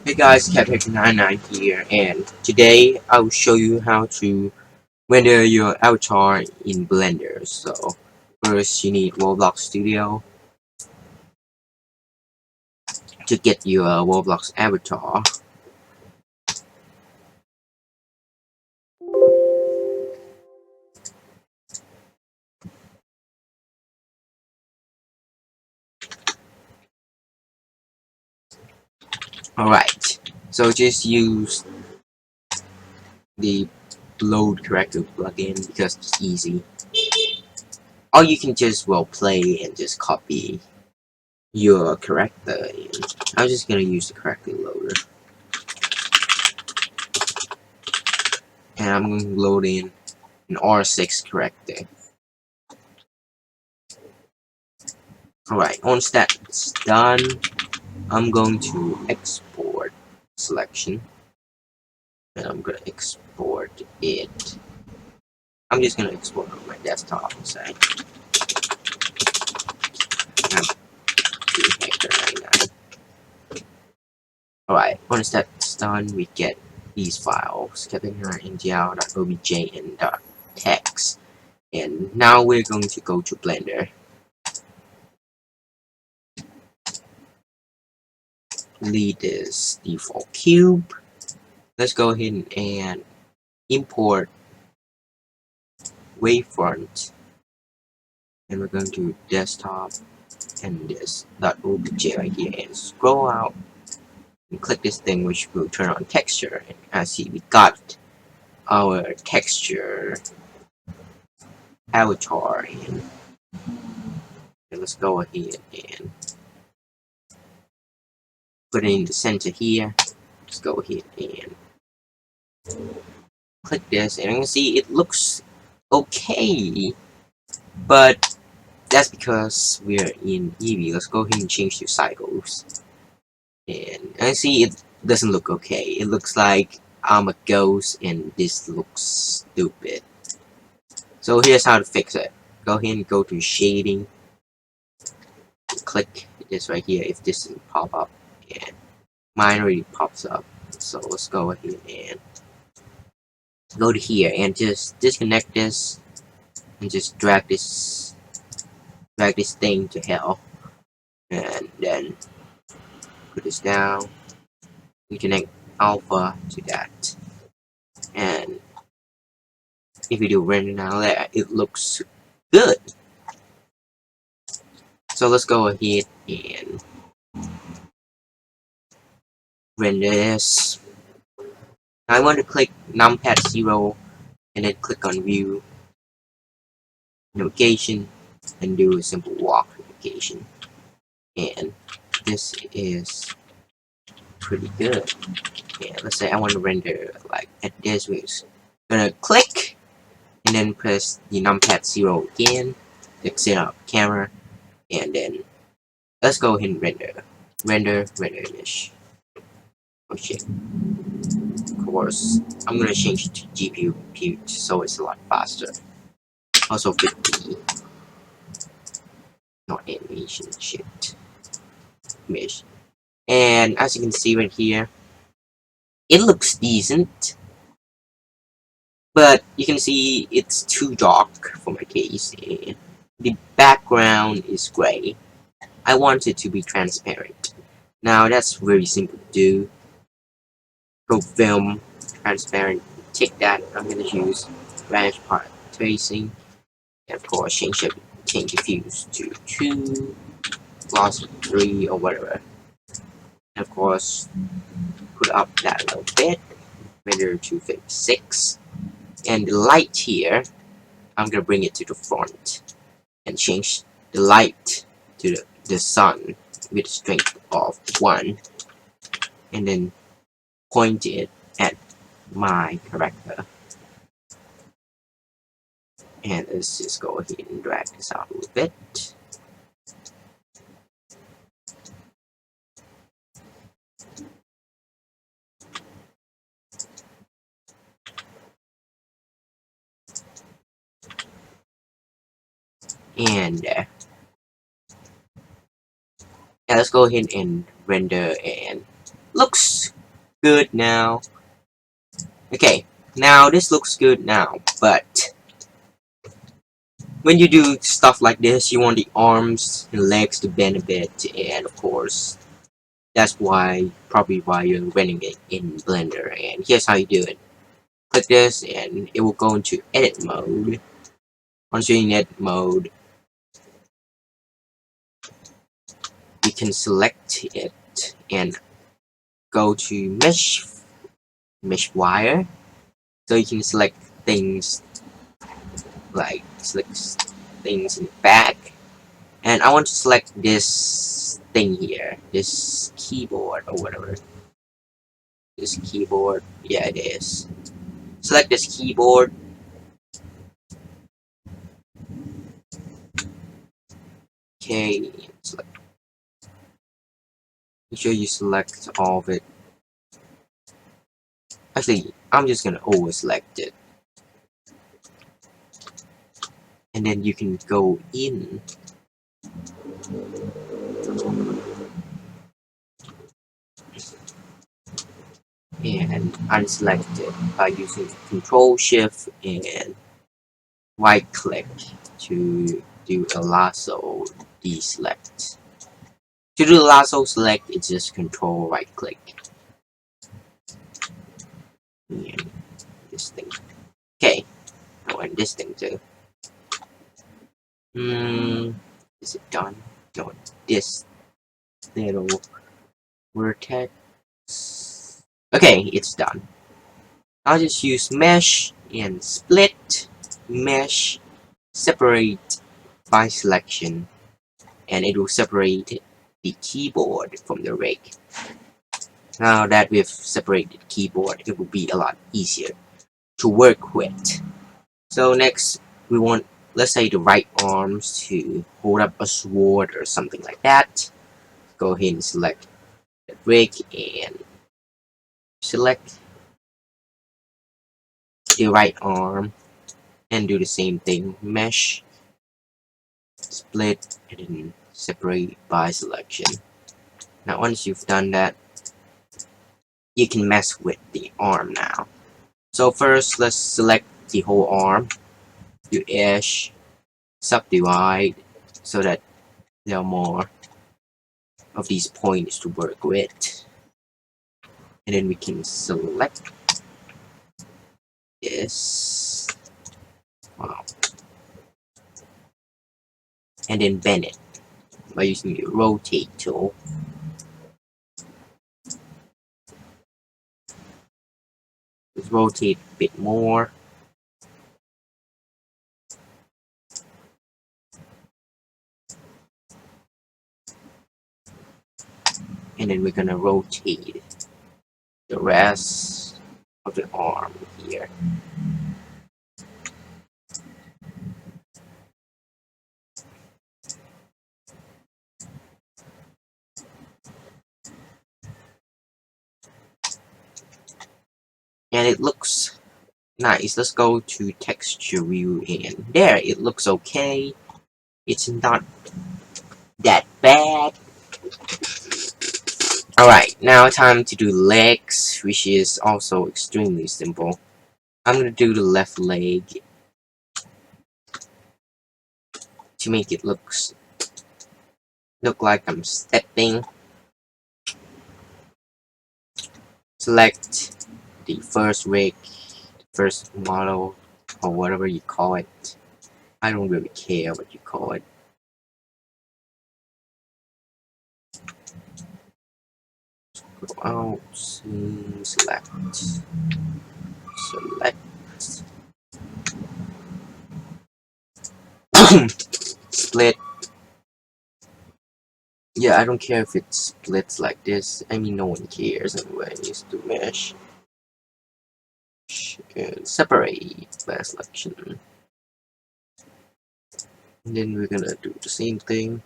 Hey guys, Captain99 here, and today I will show you how to render your avatar in Blender. So, first you need Roblox Studio to get your Roblox avatar. Alright, so just use the load character plugin because it's easy. Or you can just play and just copy your character in. I'm just gonna use the character loader. And I'm going to load in an R6 character. Alright, once that's done, I'm going to export selection. And I'm going to export it. I'm just going to export on my desktop, say. Alright, once that's done, we get these files, captainninja.obj and .text. And now we're going to go to Blender. Delete this default cube. Let's go ahead and import wavefront, and we're going to desktop and this .obj right here, and scroll out and click this thing, which will turn on texture. And as see, we got our texture avatar in. And let's go ahead and put it in the center here. Let's go ahead and click this, and you can see it looks okay, but that's because we're in Eevee. Let's go ahead and change to cycles. And I see it doesn't look okay. It looks like I'm a ghost and this looks stupid. So here's how to fix it. Go ahead and go to shading. Click this right here if this doesn't pop up. And mine already pops up. So let's go ahead and go to here and just disconnect this and just drag this thing to hell. And then put this down. We connect alpha to that. And if you do render now, it looks good. So let's go ahead and render this. Now I want to click numpad 0 and then click on view navigation and do a simple walk navigation. And this is pretty good. And let's say I want to render like at this way. I'm gonna click and then press the numpad 0 again to set up camera, and then let's go ahead and render image. Oh shit. Of course, I'm gonna change it to GPU compute so it's a lot faster. Also 50, not animation shit. Image. And as you can see right here, it looks decent, but you can see it's too dark for my case, and the background is gray. I want it to be transparent. Now that's very simple to do. Go film, transparent, tick that. I'm gonna use vanish part tracing, and of course change diffuse to 2, gloss 3 or whatever. And of course put up that a little bit, render to 56. And the light here, I'm gonna bring it to the front and change the light to the sun with strength of 1, and then point it at my character. And let's just go ahead and drag this out a little bit. And yeah, let's go ahead and render, and looks good now. Okay, now this looks good now, but when you do stuff like this, you want the arms and legs to bend a bit, and of course, that's probably why you're running it in Blender. And here's how you do it. Click this, and it will go into edit mode. Once you're in edit mode, you can select it and go to mesh wire. So you can select things things in the back. And I want to select this thing here, this keyboard or whatever. This keyboard, yeah, it is. Select this keyboard. Okay, make sure you select all of it. Actually, I'm just gonna over select it. And then you can go in and unselect it by using Control Shift and right click to do a lasso deselect. To do the lasso select, it's just Control right click. And this thing. Okay. Oh, and this thing too. Is it done? No, this little vertex. Okay, it's done. I'll just use mesh and split, mesh, separate by selection, and it will separate the keyboard from the rig. Now that we've separated the keyboard, it will be a lot easier to work with. So next, we want, let's say, the right arms to hold up a sword or something like that. Go ahead and select the rig and select the right arm and do the same thing. Mesh, split, and then separate by selection. Now once you've done that, you can mess with the arm now. So first, let's select the whole arm. Do edge, subdivide, so that there are more of these points to work with. And then we can select this. Wow. And then bend it by using the rotate tool. Let's rotate a bit more. And then we're gonna rotate the rest of the arm here. And it looks nice. Let's go to texture view, and there, it looks okay. It's not that bad. Alright, now time to do legs, which is also extremely simple. I'm gonna do the left leg to make it look like I'm stepping. Select the first rig, first model, or whatever you call it. I don't really care what you call it. Go out, select, split. Yeah, I don't care if it splits like this. I mean, no one cares anyway. Just do mesh and separate by selection. And then we're gonna do the same thing.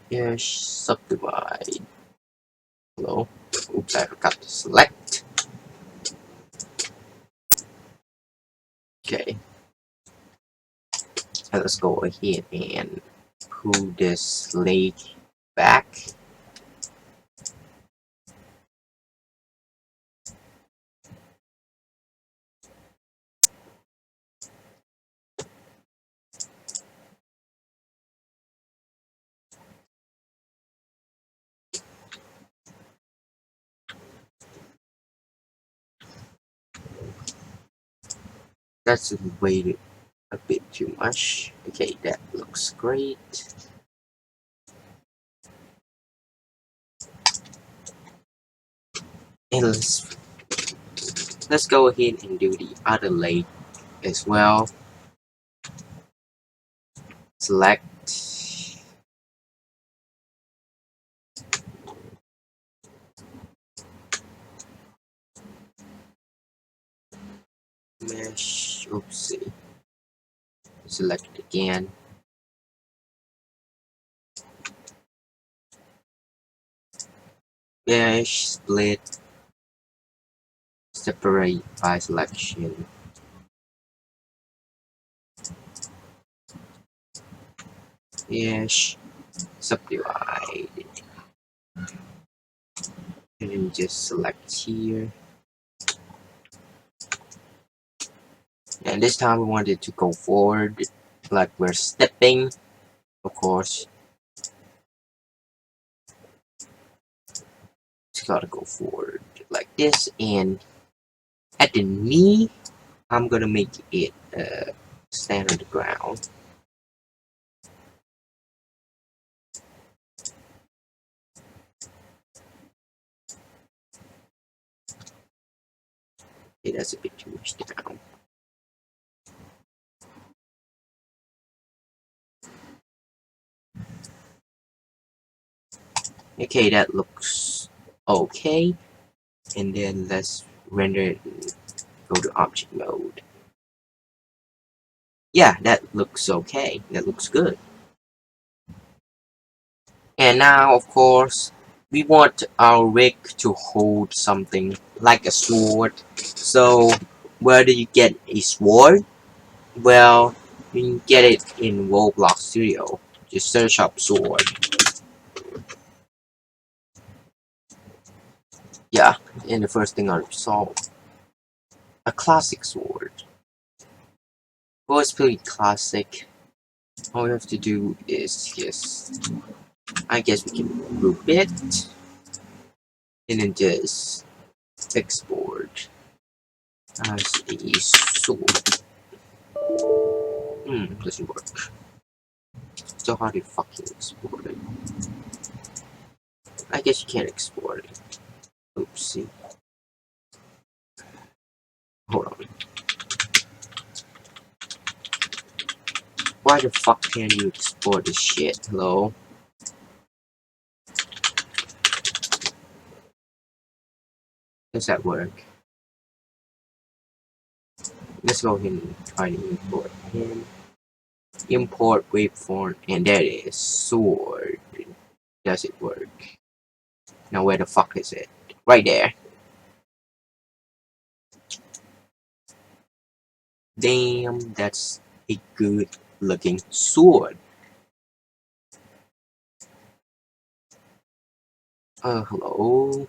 Yes, subdivide. Hello. Oops, I forgot to select. Okay. Now let's go ahead and pull this leg back. That's way a bit too much. Okay, that looks great. And let's go ahead and do the other leg as well. Select mesh. Oopsie. Select it again. Mesh, split, separate by selection. Mesh, subdivide. And then just select here. And this time we wanted to go forward, like we're stepping, of course. It's gotta go forward like this, and at the knee, I'm gonna make it stand on the ground. Okay, that's a bit too much down. Okay, that looks okay. And then let's render it and go to object mode. Yeah, that looks okay. That looks good. And now, of course, we want our rig to hold something like a sword. So, where do you get a sword? Well, you can get it in Roblox Studio. Just search up sword. Yeah, and the first thing I saw, a classic sword. Well, it's pretty classic. All we have to do is just, I guess we can group it, and then just export as a sword. Doesn't work. So how do you fucking export it? I guess you can't export it. Oopsie. Hold on. Why the fuck can't you export this shit? Hello? Does that work? Let's go ahead and try to import him. Import waveform, and there it is. Sword. Does it work? Now where the fuck is it? Right there. Damn, that's a good looking sword. Hello?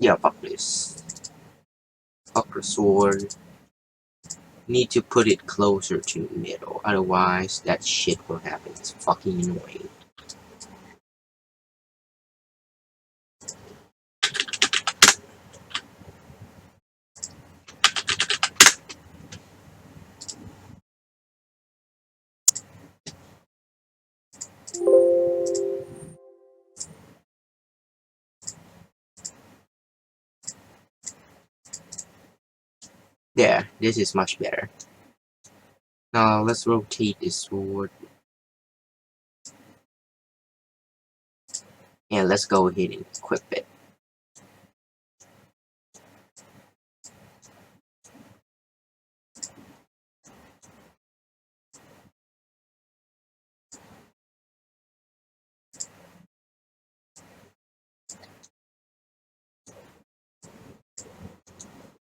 Yeah, fuck this. Fuck the sword. Need to put it closer to the middle, otherwise that shit will happen. It's fucking annoying. There, this is much better. Now let's rotate this sword. And let's go ahead and equip it.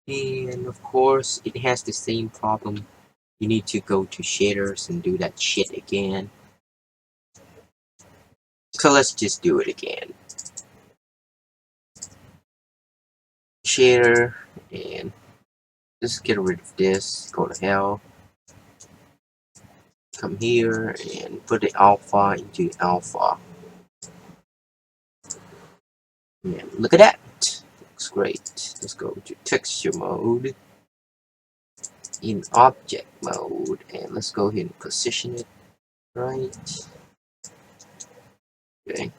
And of course, it has the same problem. You need to go to shaders and do that shit again. So let's just do it again. shader, and just get rid of this. Go to hell. Come here and put the alpha into alpha. And look at that. Looks great. Let's go to texture mode. In object mode, and let's go ahead and position it right. Okay.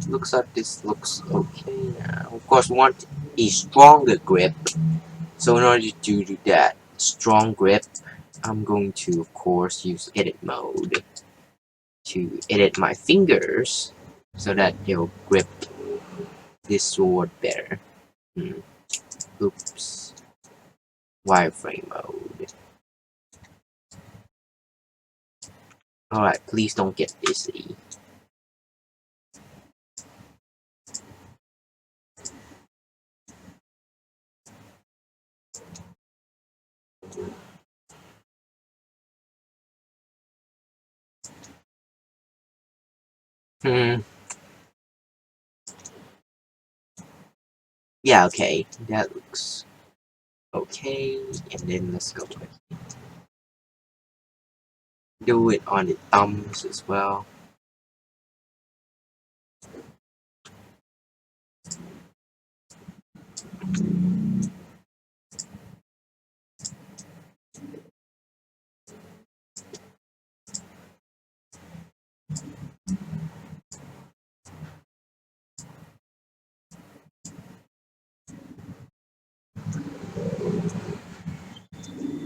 Looks like this looks okay now. Of course, we want a stronger grip. So in order to do that strong grip, I'm going to, of course, use edit mode to edit my fingers so that they'll grip this sword better. Oops. Wireframe mode. Alright, please don't get dizzy. Yeah, okay. That looks okay. And then let's go ahead. Do it on the thumbs as well.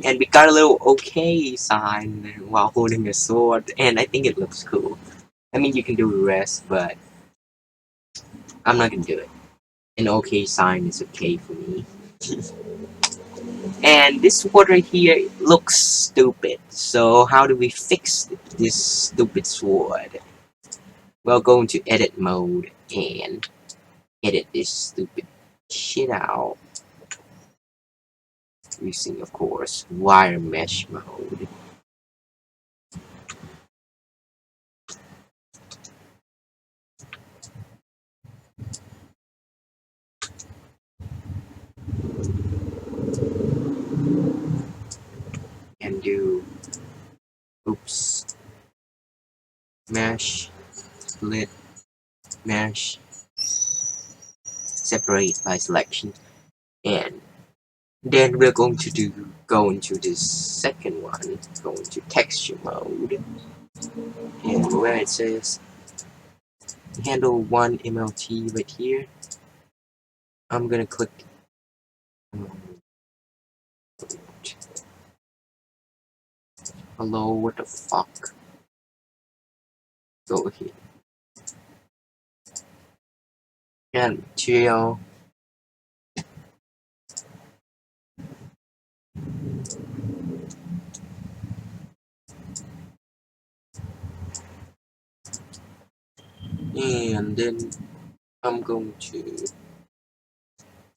And we got a little okay sign while holding a sword, and I think it looks cool. I mean, you can do the rest, but I'm not gonna do it. An okay sign is okay for me. And this sword right here looks stupid. So how do we fix this stupid sword? Well, go into edit mode and edit this stupid shit out. Using, of course, wire mesh mode. And do, oops, mesh, split, mesh, separate by selection, and then we're going to go into this second one, go into texture mode, and where it says handle 1 MLT right here, I'm gonna click hello, what the fuck? Go here. And material. And then I'm going to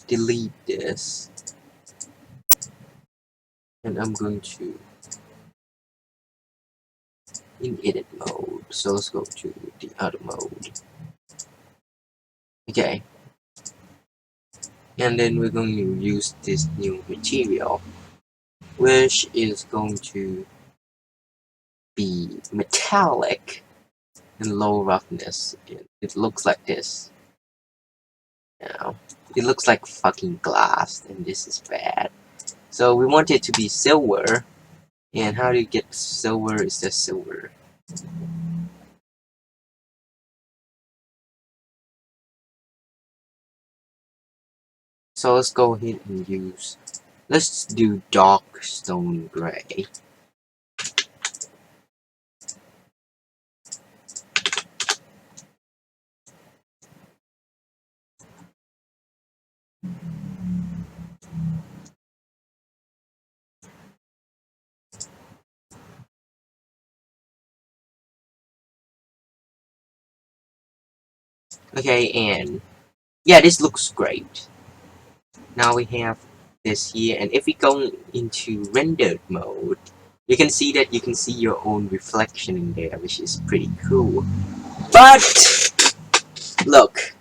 delete this. And I'm going to in edit mode. So let's go to the other mode. Okay. And then we're going to use this new material, which is going to be metallic and low roughness. It looks like this. Now, it looks like fucking glass, and this is bad. So we want it to be silver. And how do you get silver? Is just silver. So let's go ahead and use, let's do dark stone gray. Okay, and yeah, this looks great. Now we have this here, and if we go into rendered mode, you can see that you can see your own reflection in there, which is pretty cool. But look,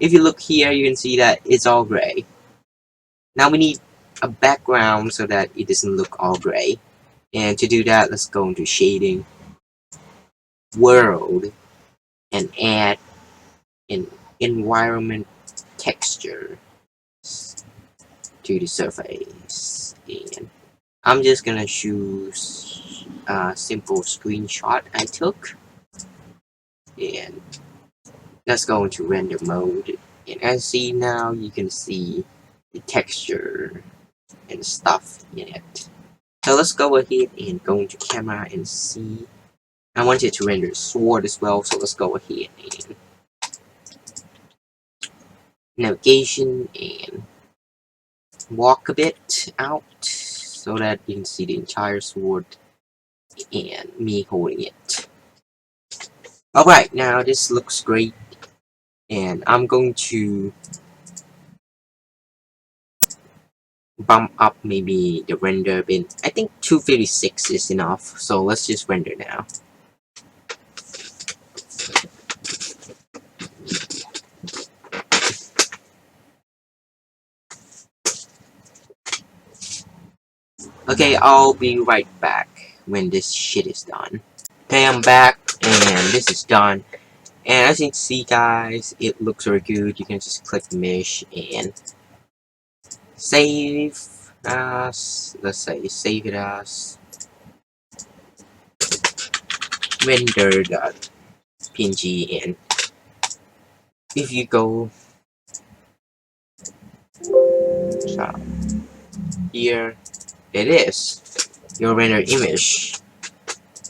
if you look here, you can see that it's all gray. Now we need a background so that it doesn't look all gray. And to do that, let's go into shading, world, and add an environment texture to the surface. And I'm just gonna choose a simple screenshot I took. And let's go into render mode. And as you see now, you can see the texture and stuff in it. So let's go ahead and go into camera and see. I wanted to render sword as well, so let's go ahead and navigation and walk a bit out so that you can see the entire sword and me holding it. Alright, now this looks great, and I'm going to bump up maybe the render bit. I think 256 is enough, so let's just render now. Okay, I'll be right back when this shit is done. Okay, I'm back, and this is done. And as you can see, guys, it looks very good. You can just click mesh and save as, let's say, save it as render.png. And if you go here, it is your render image.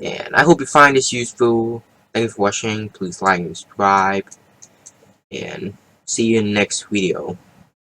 And I hope you find this useful. Thanks for watching. Please like and subscribe. And see you in the next video.